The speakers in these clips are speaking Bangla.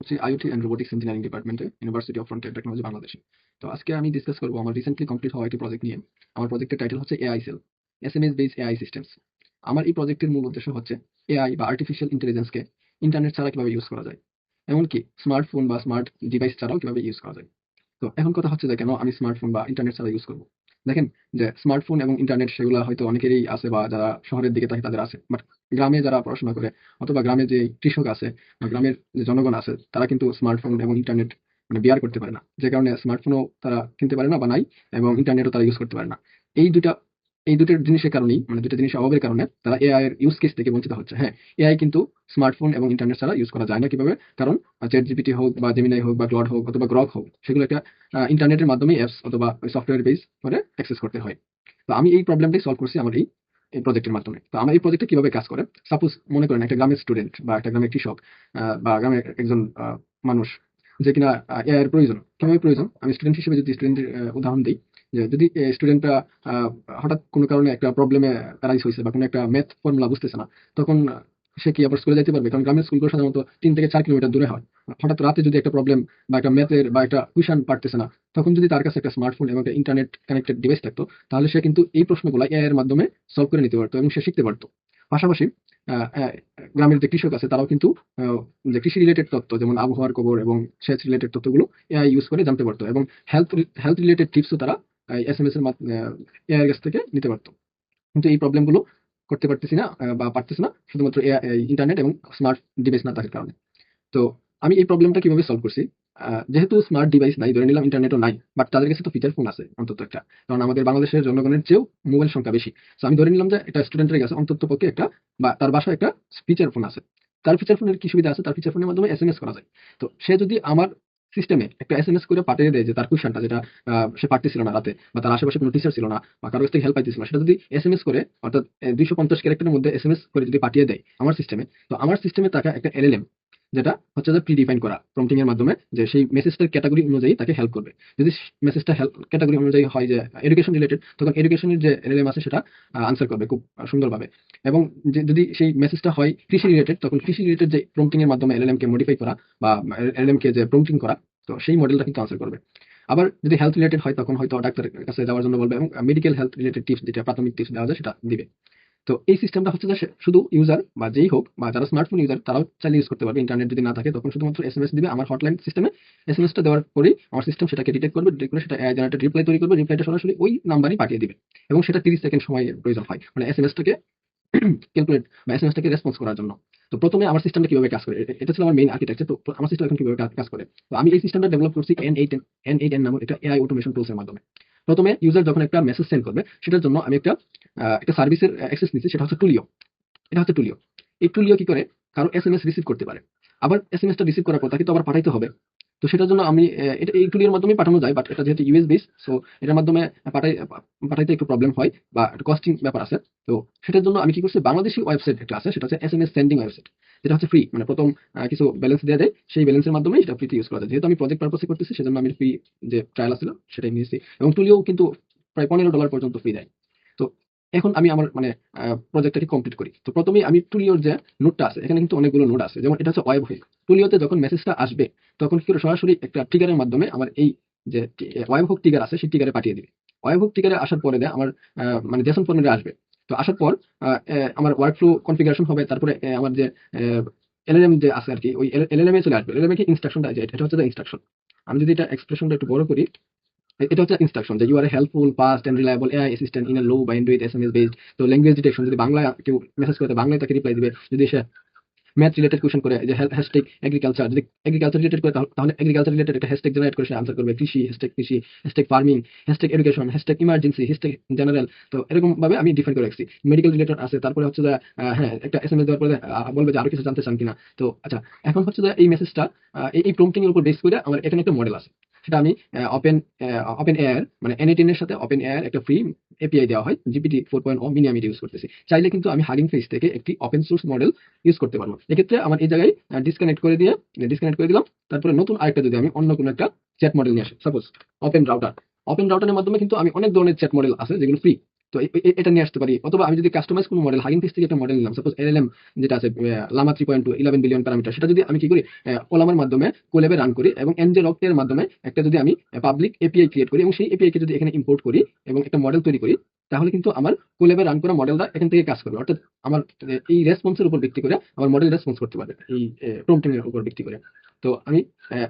হচ্ছে আইওটি অ্যান্ড রোবোটিক্স ইঞ্জিনিয়ারিং ডিপার্টমেন্টে ইউনিভার্সিটি অফ ফ্রন্টিয়ার টেকনোলজি বাংলাদেশে। তো আজকে আমি ডিসকাস করবো আমার রিসেন্টলি কমপ্লিট হওয়া একটি প্রজেক্ট নিয়ে। আমার প্রজেক্টের টাইটেল হচ্ছে AI cell, SMS base AI systems. আমার এই প্রজেক্টের মূল উদ্দেশ্য হচ্ছে এআই বা আর্টিফিশিয়াল ইন্টেলিজেন্সকে ইন্টারনেট ছাড়া কিভাবে ইউজ করা যায়, এমনকি স্মার্টফোন বা স্মার্ট ডিভাইস ছাড়াও কিভাবে ইউজ করা যায়। তো এখন কথা হচ্ছে যে কেন আমি স্মার্টফোন বা ইন্টারনেট ছাড়া ইউজ করবো। দেখেন, যে স্মার্টফোন এবং ইন্টারনেট সেগুলো হয়তো অনেকেরই আছে বা যারা শহরের দিকে থাকে তাদের আছে, বাট গ্রামে যারা পড়াশোনা করে অথবা গ্রামে যে কৃষক আছে বা গ্রামের যে জনগণ আছে তারা কিন্তু স্মার্টফোন এবং ইন্টারনেট বিয়ার করতে পারে না, যে কারণে স্মার্টফোনও তারা কিনতে পারে না বা নাই, এবং ইন্টারনেটও তারা ইউজ করতে পারে না। এই দুইটা এই দুটো জিনিসের কারণেই, দুটো জিনিসের অভাবের কারণে তারা এআই এর ইউজ কেস থেকে বঞ্চিত হচ্ছে। হ্যাঁ, এআই কিন্তু স্মার্টফোন এবং ইন্টারনেট ছাড়া ইউজ করা যায় না। কিভাবে? কারণ চ্যাট জিপিটি হোক বা জেমিনাই হোক বা ক্লড হোক অথবা গ্রক হোক, সেগুলো একটা ইন্টারনেটের মাধ্যমে অ্যাপস অথবা সফটওয়্যার বেস করে অ্যাক্সেস করতে হয়। তো আমি এই প্রবলেমটাই সলভ করছি আমার এই প্রজেক্টের মাধ্যমে। তো আমার এই প্রজেক্টটা কিভাবে কাজ করে, সাপোজ মনে করেন একটা গ্রামের স্টুডেন্ট বা একটা গ্রামের কৃষক বা গ্রামের একজন মানুষ, যে কিনা এআই এর প্রয়োজন। কিভাবে প্রয়োজন, আমি স্টুডেন্ট হিসেবে যদি স্টুডেন্টের উদাহরণ দিই, যে যদি স্টুডেন্টটা হঠাৎ কোনো কারণে একটা প্রবলেমে প্যারাইজ হয়েছে বা কোনো একটা ম্যাথ ফর্মুলা বুঝতেছে না, তখন সে কি আবার স্কুলে যাইতে পারবে? কারণ গ্রামের স্কুলগুলো সাধারণত 3 থেকে 4 কিলোমিটার দূরে হয়। হঠাৎ রাতে যদি একটা প্রবলেম বা একটা ম্যাথের বা একটা কুইশন পারতেছে না, তখন যদি তার কাছে একটা স্মার্টফোন এবং একটা ইন্টারনেট কানেক্টেড ডিভাইস থাকতো, তাহলে সে কিন্তু এই প্রশ্নগুলো এআই এর মাধ্যমে সলভ করে নিতে পারতো এবং সে শিখতে পারতো। পাশাপাশি আহ, আহ, গ্রামের যে কৃষক আছে তারাও কিন্তু আহ, যে কৃষি রিলেটেড তথ্য যেমন আবহাওয়ার খবর এবং সেচ রিলেটেড তথ্যগুলো এআই ইউজ করে জানতে পারতো, এবং হেলথ হেলথ রিলেটেড টিপসও তারা এসএমএস এর এআই এর কাছ থেকে নিতে পারতো। কিন্তু এই প্রবলেম গুলো করতে পারতেছি না, বা পারতেছি না, শুধুমাত্র ইন্টারনেট এবং স্মার্ট ডিভাইস না থাকার কারণে। তো আমি এই প্রবলেমটা কিভাবে সলভ করছি, যেহেতু স্মার্ট ডিভাইস নাই, ধরে নিলাম ইন্টারনেটও নাই, বাট তাদের কাছে তো ফিচার ফোন আছে অন্তত একটা। কারণ আমাদের বাংলাদেশের জনগণের চেয়েও মোবাইল সংখ্যা বেশি। তো আমি ধরে নিলাম যে একটা স্টুডেন্টের কাছে অন্তত পক্ষে একটা, বা তার বাসায় একটা ফিচার ফোন আছে। তার ফিচার ফোনের কি সুবিধা আছে, তার ফিচার ফোনের মাধ্যমে এসএমএস করা যায়। তো সে যদি আমার সিস্টেমে একটা এসএমএস করে পাঠিয়ে দেয় যে তার কোয়েশ্চনটা যেটা সে পারতেছিল না রাতে, বা তার আশেপাশে কোনো টিচার ছিল না বা কারোর কাছ থেকে হেল্প পাইতেছিল না, সেটা যদি এসএমএস করে, অর্থাৎ 250 ক্যারেক্টারের মধ্যে এসএমএস করে যদি পাঠিয়ে দেয় আমার সিস্টেমে, তো আমার সিস্টেমে তাকে একটা এলএলএম, যেটা হচ্ছে যে প্রি ডিফাইন করা প্রম্পটিং এর মাধ্যমে, যে সেই মেসেজটার ক্যাটাগরি অনুযায়ী তাকে হেল্প করবে। যদি মেসেজটা হেল্প ক্যাটাগরি অনুযায়ী হয় যে এডুকেশন রিলেটেড, তখন এডুকেশনের যে এলএলএম আছে সেটা আনসার করবে খুব সুন্দরভাবে। এবং যদি সেই মেসেজটা হয় কৃষি রিলেটেড, তখন কৃষি রিলেটেড যে প্রম্পটিং এর মাধ্যমে এলএলএম কে মডিফাই করা বা এলএলএম কে যে প্রম্পটিং করা, তো সেই মডেলটা কিন্তু আনসার করবে। আবার যদি হেলথ রিলেটেড হয় তখন হয়তো ডাক্তারের কাছে যাওয়ার জন্য বলবে, এবং মেডিকেল হেলথ রিলেটেড টিপস, যেটা প্রাথমিক টিপস দেওয়া যায় সেটা দিবে। তো এই সিস্টেমটা হচ্ছে যে শুধু ইউজার বা যেই হোক বা যারা স্মার্টফোন ইউজার তারাও চাইলে ইউজ করতে পারবে। ইন্টারনেট যদি না থাকে তখন শুধুমাত্র এসএমএস দিবে আমার হটলাইন সিস্টেমে। এসএমএসটা দেওয়ার পরেই আমার সিস্টেম সেটাকে ডিটেক্ট করবে, ডিটেক্ট করে সেটা এআই জেনারেটেড রিপ্লাই তৈরি করবে, রিপ্লাইটা সরাসরি ওই নাম্বারই পাঠিয়ে দিবে। এবং সেটা 30 সেকেন্ড সময়ের প্রয়োজন হয়, এসএমএসটাকে ক্যালকুলেট বা এসএমএসটাকে রেসপন্স করার জন্য। তো প্রথমে আমার সিস্টেমটা কিভাবে কাজ করে, এটা ছিল আমার মেইন আর্কিটেকচার। তো আমার সিস্টেম এখন কিভাবে কাজ করে, তো আমি এই সিস্টেমটা ডেভেলপ করছি N8N নামক একটা এআই অটোমেশন টুলস এর মাধ্যমে। প্রথমে ইউজার যখন একটা মেসেজ সেন্ড করবে, সেটার জন্য আমি একটা সার্ভিসের অ্যাক্সেস নিচ্ছি, সেটা হচ্ছে টুলিও। এটা হচ্ছে টুলিও। এই টুলিও কি করে, কারো এসএমএস রিসিভ করতে পারে। আবার এসএমএসটা রিসিভ করার পর তাকে তো আবার পাঠাইতে হবে। তো সেটার জন্য আমি এটা এই টুলির মাধ্যমে পাঠানো যায়, বাট এটা যেহেতু ইউএস বেস, সো এটার মাধ্যমে পাঠাইতে একটু প্রবলেম হয় বা একটু কস্টিং ব্যাপার আছে। তো সেটার জন্য আমি কি করছি, বাংলাদেশি ওয়েবসাইট একটা আছে, সেটা হচ্ছে এসএমএস সেন্ডিং ওয়েবসাইট, যেটা হচ্ছে ফ্রি। প্রথম কিছু ব্যালেন্স দেওয়া যায়, সেই ব্যালেন্সের মাধ্যমে সেটা ফ্রিতে ইউজ করা যায়। যেহেতু আমি প্রজেক্ট পারপাসে করতেছি, সেজন্য আমি ফ্রি যে ট্রায়াল ছিল সেটাই নিয়েছি। এবং টুলিও কিন্তু প্রায় $15 পর্যন্ত ফ্রি দেয়। তো এখন আমি আমার প্রজেক্টটাকে কমপ্লিট করি। তো প্রথমেই আমি টুলিওর যে নোডটা আছে, এখানে কিন্তু অনেকগুলো নোড আছে, যেমন এটা হচ্ছে ওয়েব হুক। টুলিওতে যখন মেসেজটা আসবে, তখন কি করে সরাসরি একটা ট্রিগারের মাধ্যমে আমার এই যে ওয়েব হুক ট্রিগার আছে সেই ট্রিগারে পাঠিয়ে দিবে। ওয়েব হুক ট্রিগারে আসার পরে দেয় আমার জেসন ফরম্যাটে আসবে। তো আসার পর আমার ওয়ার্ক ফ্লো কনফিগারেশন হবে, তারপরে আমার যে এলএলএম যে আছে আর কি, ওই এলএলএম এ চলে আসবে। এলএলএম কি ইনস্ট্রাকশনটা, এটা হচ্ছে ইনস্ট্রাকশন। আমি যদি এটা এক্সপ্রেশনটা একটু বড় করি, এটা হচ্ছে ইনস্ট্রাকশন যে you are helpful fast and reliable AI assistant in a low bandwidth SMS based. তো ল্যাঙ্গুয়েজ ডিটেকশন, যদি বাংলা কেউ মেসেজ করে বাংলায় তাকে রিপ্লাই দিবে। যদি সে ম্যাথ রিলেটেড কোয়েশ্চেন করে, যে হ্যাশট্যাগ এগ্রিকালচার, যদি এগ্রিকালচার রিলেটেড করে তাহলে এগ্রিকালচার রিলেটেড একটা হ্যাশট্যাগ জেনারেট করে সে আনসার করবে। কৃষি, hashtag farming, hashtag education, hashtag emergency, hashtag general. তো এরকম ভাবে আমি ডিফাইন করে রাখছি। মেডিকেল রিলেটেড আছে, তারপরে হচ্ছে যে হ্যাঁ, একটা এসএমএস দেওয়ার পরে বলবে যে আরো কিছু জানতে চান কিনা। তো আচ্ছা, এখন হচ্ছে যে এই মেসেজটা এই প্রম্পটিং এর উপর বেস করে আমার এখানে একটা মডেল আছে। সেটা আমি ওপেন ওপেন এআই N18 এর সাথে ওপেন এআই একটা ফ্রি এপিআই দেওয়া হয়, GPT 4.0 মিনি আমি ইউজ করতেছি। চাইলে কিন্তু আমি হাগিং ফেস থেকে একটি ওপেন সোর্স মডেল ইউজ করতে পারবো। এক্ষেত্রে আমার এই জায়গায় ডিসকানেক্ট করে দিলাম। তারপরে নতুন আরেকটা যদি আমি অন্য কোনো একটা চ্যাট মডেল নিয়ে আসি, সাপোজ ওপেন রাউটার। ওপেন রাউটারের মাধ্যমে কিন্তু আমি অনেক ধরনের চ্যাট মডেল আছে যেগুলো ফ্রি। তো এটা নিয়ে আসতে পারি, অথবা আমি যদি কাস্টমাইজ কোনো মডেল হাগিং ফেস থেকে একটা মডেল নিলাম, সাপোজ এলএলএম যেটা আছে লামা 3.2 11 বিলিয়ন প্যারামিটার, সেটা যদি আমি কি করি কলামের মাধ্যমে কোল্যাবে রান করি এবং এনজেলক এর মাধ্যমে একটা যদি আমি পাবলিক এপিআই ক্রিয়েট করি এবং সেই এপিআই কে যদি এখানে ইম্পোর্ট করি এবং একটা মডেল তৈরি করি, তাহলে কিন্তু আমার কোল্যাবে রান করা মডেলটা এখান থেকে কাজ করবে। অর্থাৎ আমার এই রেসপন্সের উপর ভিত্তি করে আমার মডেল রেসপন্স করতে পারবে এই প্রম্পটিং এর উপর ভিত্তি করে। তো আমি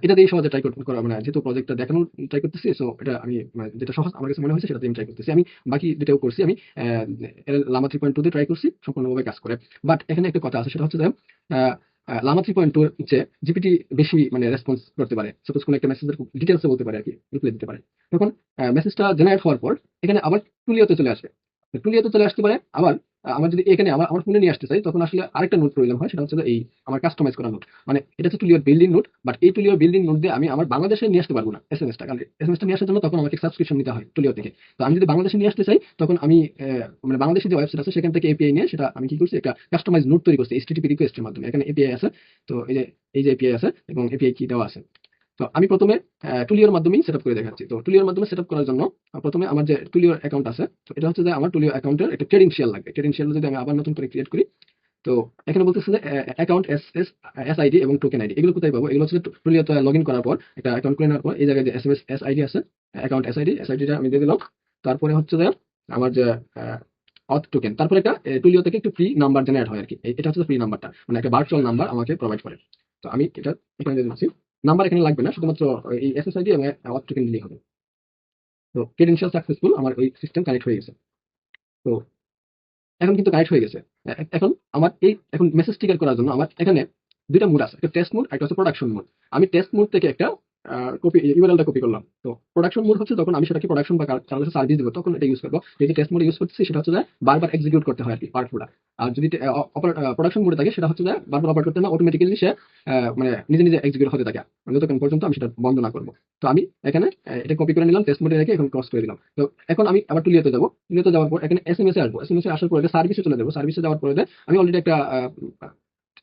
এটা দিয়ে সহজে ট্রাই করা, মানে যেহেতু প্রজেক্টটা দেখানোর ট্রাই করতেছি, সো এটা আমি মানে যেটা সহজ আমার কাছে মনে হয়েছে সেটা দিয়ে আমি ট্রাই করতেছি। আমি বাকি যেটাও করছি আমি লামা 3.2 দিয়ে ট্রাই করছি, সম্পূর্ণভাবে কাজ করে। বাট এখানে একটা কথা আছে, সেটা হচ্ছে যে লামা 3.2 হচ্ছে জিপিটি বেশি মানে রেসপন্স করতে পারে। সাপোজ কোনো একটা মেসেজের ডিটেলসে বলতে পারে আর কি, রিপ্লাই দিতে পারে। তখন মেসেজটা জেনারেট হওয়ার পর এখানে আবার টুলিওতে চলে আসবে, টুলিওতে চলে আসতে পারে। আবার আমার যদি এখানে আমার ফোনে নিয়ে আসতে চাই, তখন আসলে আরেকটা নোট প্রয়োজন হয়, সেটা হচ্ছে যে এই আমার কাস্টমাইজ করা নোট। মানে এটা হচ্ছে টুলিওর বিল্ডিং নোট, বাট এই টুলিওর বিল্ডিং নোট দিয়ে আমি আমার বাংলাদেশে নিয়ে আসতে পারবো না এসএমএসটা, কারণ এসএমএসটা নিয়ে আসার জন্য তখন আমাকে সাবস্ক্রিপশন নিতে হয় টুলিও থেকে। তো আমি যদি বাংলাদেশে নিয়ে আসতে চাই, তখন আমি মানে বাংলাদেশে যে ওয়েবসাইট আছে সেখান থেকে এপিআই নিয়ে সেটা আমি কি করছি, একটা কাস্টমাইজ নোট তৈরি করছি এইচটিটিপি রিকোয়েস্টের মাধ্যমে। এখানে এপিআই আছে, তো এই যে এপিআই আছে এবং এপিআই কি দেওয়া আছে। তো আমি প্রথমে টুলিওর মাধ্যমেই সেটআপ করে দেখাচ্ছি। তো টুলিওর মাধ্যমে সেটআপ করার জন্য প্রথমে আমার যে টুলিওর অ্যাকাউন্ট আছে, তো এটা হচ্ছে যে আমার টুলিও অ্যাকাউন্টের একটা ট্রেডিং শেয়ার লাগবে। ট্রেডিং শেয়ার যদি আমি আবার নতুন করে ক্রিয়েট করি, তো এখানে বলতেছে যে অ্যাকাউন্ট এস আইডি এবং টোকেন আইডি, এগুলো কোথায় পাবো? এগুলো হচ্ছে টুলিওতে লগ ইন করার পর, একটা অ্যাকাউন্ট করে নেওয়ার পর এই জায়গায় যে এস আইডি আছে, অ্যাকাউন্ট এস আইডিটা আমি দিয়ে দিলাম। তারপরে হচ্ছে যে আমার যে অথ টোকেন, তারপরে একটা টুলিও থেকে একটু ফ্রি নাম্বার জেনারেট হয় আর কি। এটা হচ্ছে ফ্রি নাম্বারটা, মানে একটা ভার্চুয়াল নাম্বার আমাকে প্রোভাইড করে। তো আমি এটা এখানে দিয়ে দিচ্ছি। নাম্বার এখানে লাগবে না, শুধুমাত্র এই এসএসআইডি এবং অথ টোকেন দিলেই হবে। তো ক্রেডেনশিয়াল সাকসেসফুল, আমার ওই সিস্টেম কানেক্ট হয়ে গেছে। তো এখন কিন্তু কানেক্ট হয়ে গেছে। এখন আমার এখন মেসেজ ট্রিগার করার জন্য আমার এখানে দুইটা মোড আছে, একটা টেস্ট মোড, একটা হচ্ছে প্রোডাকশন মোড। আমি টেস্ট মোড থেকে একটা কপি ইউআরএলটা কপি করলাম। তো প্রোডাকশন মোড হচ্ছে যখন আমি সেটাকে প্রোডাকশন বা কারো কাছে সার্ভিস দেবো, তখন এটা ইউজ করবো। যদি টেস্ট মোড ইউজ করতেছি, সেটা হচ্ছে যে বারবার এক্সিকিউট করতে হয় আর কি পার্টগুলা। আর যদি প্রোডাকশন মোডে থাকে, সেটা হচ্ছে যে বারবার অপারেট করতে না, অটোমেটিক্যালি সে মানে নিজে নিজে এক্সিকিউট হতে থাকে যতক্ষণ পর্যন্ত আমি সেটা বন্ধ না করবো। তো আমি এখানে এটা কপি করে নিলাম, টেস্ট মোডে রেখে এখন ক্রস করে দিলাম। তো এখন আমি আবার টুলিওতে যাবো, টুলিওতে যাওয়ার পর এখানে এসএমএস এ আসবো, এসএমএস এ আসার পরে সার্ভিসে চলে যাবো। সার্ভিসে যাওয়ার পরে আমি অলরেডি একটা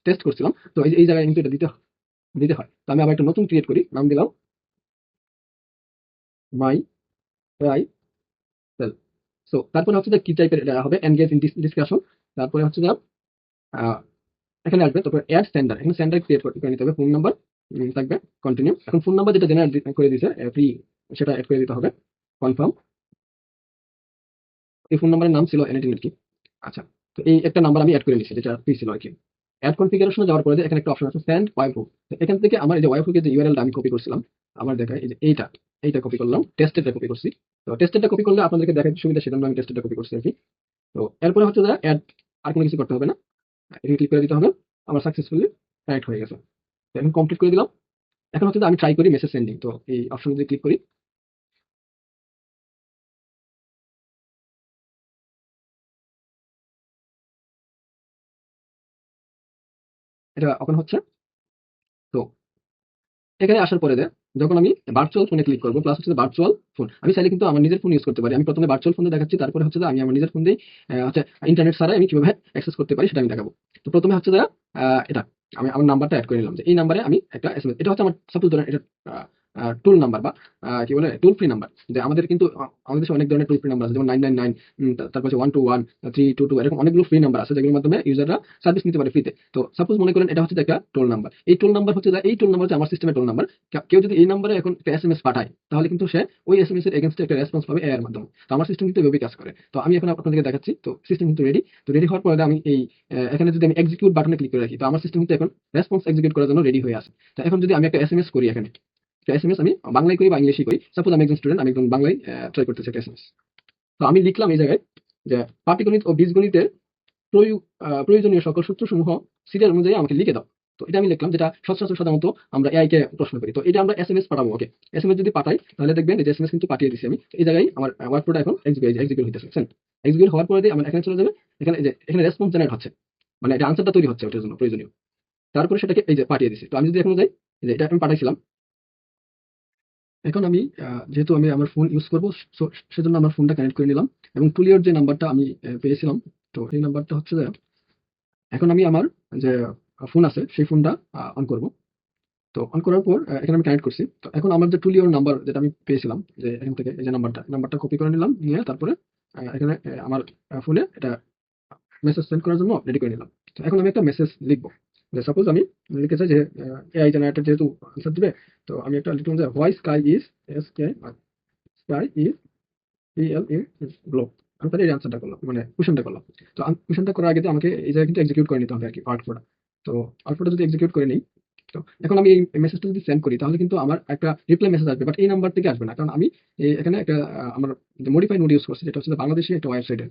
টেস্ট করছিলাম, তো এই জায়গায় কিন্তু এটা দিতে দিতে হয়। তো আমি আবার একটা নতুন ক্রিয়েট করি, নাম দিলাম মাই রাই সেল। সো তারপরে হচ্ছে যে কি টাইপের এটা হবে, এনগেজ ইন ডিসকাশন। তারপরে হচ্ছে যে আহ, এখানে আসবে, তারপর অ্যাড সেন্ডার, এখানে সেন্ডার ক্রিয়েট করে নিতে হবে। ফোন নাম্বার থাকবে, কন্টিনিউ। এখন ফোন নাম্বার যেটা জেনারেট করে দিয়েছে ফ্রি, সেটা অ্যাড করে দিতে হবে, কনফার্ম। এই ফোন নাম্বারের নাম ছিল এনএটি কি। আচ্ছা, তো এই একটা নাম্বার আমি অ্যাড করে নিচ্ছি যেটা ফ্রি ছিল আর কি। অ্যাড কনফিগারেশনে যাওয়ার পরে এখানে একটা অপশন আছে সেন্ড ওয়াইফহুক। এখান থেকে আমার এই যে ওয়াইফহুকের যে ইউআরএলটা আমি কপি করছিলাম, আমার দেখায় এই যে এইটা কপি করলাম, টেস্টেডটা কপি করছি। তো টেস্টেডটা কপি করলে আপনাদেরকে দেখাতে সুবিধা, সেজন্য আমি টেস্টেডটা কপি করছি আর কি। তো এরপরে হচ্ছে যে অ্যাড, আর কোনো কিছু করতে হবে না, এখানে ক্লিক করে দিতে হবে। আমার সাকসেসফুলি কানেক্ট হয়ে গেছে। তো এখন কমপ্লিট করে দিলাম। এখন হচ্ছে যে আমি ট্রাই করি মেসেজ সেন্ডিং। তো এই অপশনে যদি ক্লিক করি, এটা ওপেন হচ্ছে। তো এখানে আসার পরে যখন আমি ভার্চুয়াল ফোনে ক্লিক করবো, প্লাস হচ্ছে ভার্চুয়াল ফোন, আমি চাইলে কিন্তু আমার নিজের ফোন ইউজ করতে পারি। আমি প্রথমে ভার্চুয়াল ফোনে দেখাচ্ছি, তারপরে হচ্ছে যে আমি আমার নিজের ফোন দিয়ে হচ্ছে ইন্টারনেট ছাড়া আমি কিভাবে অ্যাক্সেস করতে পারি সেটা আমি দেখাবো। তো প্রথমে হচ্ছে যে এটা আমি আমার নাম্বারটা অ্যাড করে নিলাম, যে এই নাম্বারে আমি একটা এসএমএস, এটা হচ্ছে আমার সাপোজ ধরেন এটা টুল নাম্বার বা কি বলে টোল ফ্রি নাম্বার। যে আমাদের কিন্তু আমাদের দেশে অনেক ধরনের টোল ফ্রি নাম্বার আছে, যেমন 999, তারপর 121, 322, এরকম অনেকগুলো ফ্রি নাম্বার আছে যেগুলোর মাধ্যমে ইউজাররা সার্ভিস নিতে পারে ফ্রিতে। তো সাপোজ মনে করেন এটা হচ্ছে একটা টোল নাম্বার। এই টোল নাম্বার হচ্ছে এই টোল নাম্বার হচ্ছে আমার সিস্টেমের টোল নাম্বার। কেউ যদি এই নাম্বারে এখন একটা এসএমএস পাঠায়, তাহলে কিন্তু সে ওই এসএমএস এর এগেইনস্টে একটা রেসপন্স পাবে এআই এর মাধ্যমে। তো আমার সিস্টেম কিন্তু এভাবেই কাজ করে। তো আমি এখন আপনাদেরকে দেখাচ্ছি। তো সিস্টেম কিন্তু রেডি। তো রেডি হওয়ার পরে আমি এই এখানে যদি আমি এক্সিকিউট বাটনে ক্লিক করে রাখি, তো আমার সিস্টেম কিন্তু এখন রেসপন্স এক্সিকিউট করার জন্য রেডি হয়ে আছে। তো এখন যদি আমি একটা এসএমএস করি, এখানে একটা এসএমএস আমি বাংলায় করি বা ইংলিশে করি, সাপোজ আমি একজন স্টুডেন্ট, আমি একজন বাংলায় ট্রাই করতেছি একটা এসএমএস। তো আমি লিখলাম এই জায়গায় যে পাটিগণিত ও বীজগণিতের প্রয়োজনীয় সকল সূত্রসমূহ সিরিয়াল অনুযায়ী আমাকে লিখে দাও। তো এটা আমি লিখলাম, যেটা সচরাচর সাধারণত আমরা এআই কে প্রশ্ন করি। তো এটা আমরা এসএমএস পাঠাবো, ওকে। এসএমএস যদি পাঠাই, তাহলে দেখবেন যে এসএমএস কিন্তু পাঠিয়ে দিচ্ছি আমি। তো এই জায়গায় আমার ওয়ার্কফ্লোটা এখন এক্সিকিউট হইতেছে। এক্সিকিউট হওয়ার পরে আমার এখানে চলে যাবে, এখানে এই যে এখানে রেসপন্স জেনারেট হচ্ছে, মানে এটা আনসারটা তৈরি হচ্ছে ওটার জন্য প্রয়োজনীয়। তারপরে সেটাকে এই যে পাঠিয়ে দিচ্ছি। তো আমি যদি এখন যাই, এই যে এটা আমি পাঠাইছিলাম। এখন আমি যেহেতু আমি আমার ফোন ইউজ করবো, সেজন্য আমার ফোনটা কানেক্ট করে নিলাম এবং টুলিওর যে নাম্বারটা আমি পেয়েছিলাম, তো এই নাম্বারটা হচ্ছে যে এখন আমি আমার যে ফোন আছে সেই ফোনটা অন করব। তো অন করার পর এখানে আমি কানেক্ট করছি। তো এখন আমার যে টুলিওর নাম্বার যেটা আমি পেয়েছিলাম, যে এখান থেকে এই যে নাম্বারটা কপি করে নিলাম, নিয়ে তারপরে এখানে আমার ফোনে এটা মেসেজ সেন্ড করার জন্য রেডি করে নিলাম। তো এখন আমি একটা মেসেজ লিখবো, যে সাপোজ আমি লিখতে চাই যে এআই জেনারেটর যেহেতু আনসার দিবে, তো আমি একটা লিখলাম যে why sky is sky is EL in glow. আমি তাহলে এই আনসারটা করলাম, মানে কুশনটা করলাম। তো কুশনটা করার আগে তো আমাকে এই জায়গায় কিন্তু এক্সিকিউট করে নিতে হবে আর কি আউটপুটটা। তো আউটপুটটা যদি এক্সিকিউট করে নিই, তো এখন আমি এই মেসেজটা যদি সেন্ড করি তাহলে কিন্তু আমার একটা রিপ্লাই মেসেজ আসবে, বাট এই নাম্বার থেকে আসবে না, কারণ আমি এখানে একটা আমার মডিফাই নোড ইউজ করছি, যেটা হচ্ছে বাংলাদেশি একটা ওয়েবসাইটের।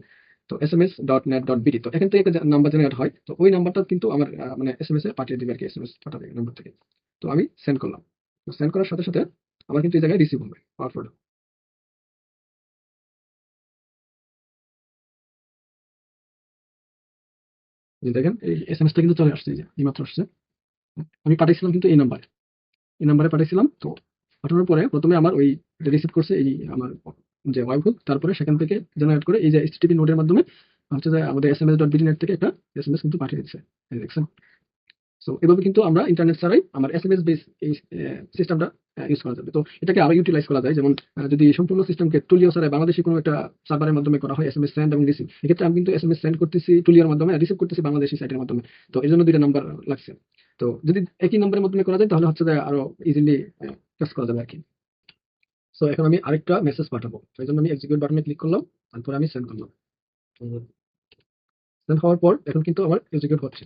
তো sms.net.bt, তো এখান থেকে একটা নাম্বার জেনারেট হয়, তো ওই নাম্বারটা কিন্তু আমার মানে এসএমএস এ পাঠিয়ে দিবে আর কি, এসএমএস পাঠাবে নাম্বার থেকে। তো আমি সেন্ড করলাম, তো সেন্ড করার সাথে সাথে আমার কিন্তু এই জায়গায় রিসিভ হবে আউটপুট। যে দেখেন এই এসএমএসটা কিন্তু চলে আসছে, এই যে এইমাত্র আসছে। আমি পাঠিয়েছিলাম কিন্তু এই নাম্বারে পাঠিয়েছিলাম। তো পাঠানোর পরে প্রথমে আমার ওই রিসিভ করছে এই আমার যে ওয়েবহুক, তারপরে সেখান থেকে জেনারেট করে এই যে এইচটিটিপি নোডের মাধ্যমে হচ্ছে যে আমাদের sms.bt নেট থেকে একটা এসএমএস কিন্তু পাঠিয়ে দিচ্ছে, এই দেখছেন। সো এভাবে কিন্তু আমরা ইন্টারনেট ছাড়াই আমার এসএমএস বেস এই সিস্টেমটা ইউজ করা যাবে। তো এটাকে আরো ইউটিলাইজ করা যায়, যেমন যদি সম্পূর্ণ সিস্টেমকে টুলিও ছাড়াই বাংলাদেশি কোনো একটা সার্ভারের মাধ্যমে করা হয় এসএমএস সেন্ড এবং রিসিভ, এক্ষেত্রে আমি কিন্তু এসএমএস সেন্ড করতেছি টুলিওর মাধ্যমে, রিসিভ করতেছি বাংলাদেশি সাইটের মাধ্যমে। তো এর জন্য দুইটা নাম্বার লাগছে। তো যদি একই নাম্বারের মাধ্যমে করা যায় তাহলে হচ্ছে যে আরো ইজিলি কাজ করা যাবে আর কি। সো এখন আমি আরেকটা মেসেজ পাঠাবো, তো এই জন্য আমি এক্সিকিউট বাটনে ক্লিক করলাম, তারপরে আমি সেন্ড করলাম। সেন্ড হওয়ার পর এখন কিন্তু আমার এক্সিকিউট হচ্ছে,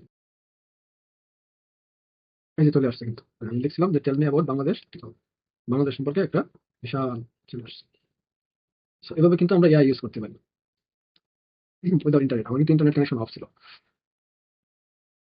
এই যে চলে আসছে কিন্তু। আমি লিখছিলাম যে টেল মি অ্যাবাউট বাংলাদেশ, তো বাংলাদেশ সম্পর্কে একটা বিশাল চলে আসছে। সো এভাবে কিন্তু আমরা এআই ইউজ করতে পারি উইদাউট ইন্টারনেট। আমার কিন্তু ইন্টারনেট কানেকশন অফ ছিল।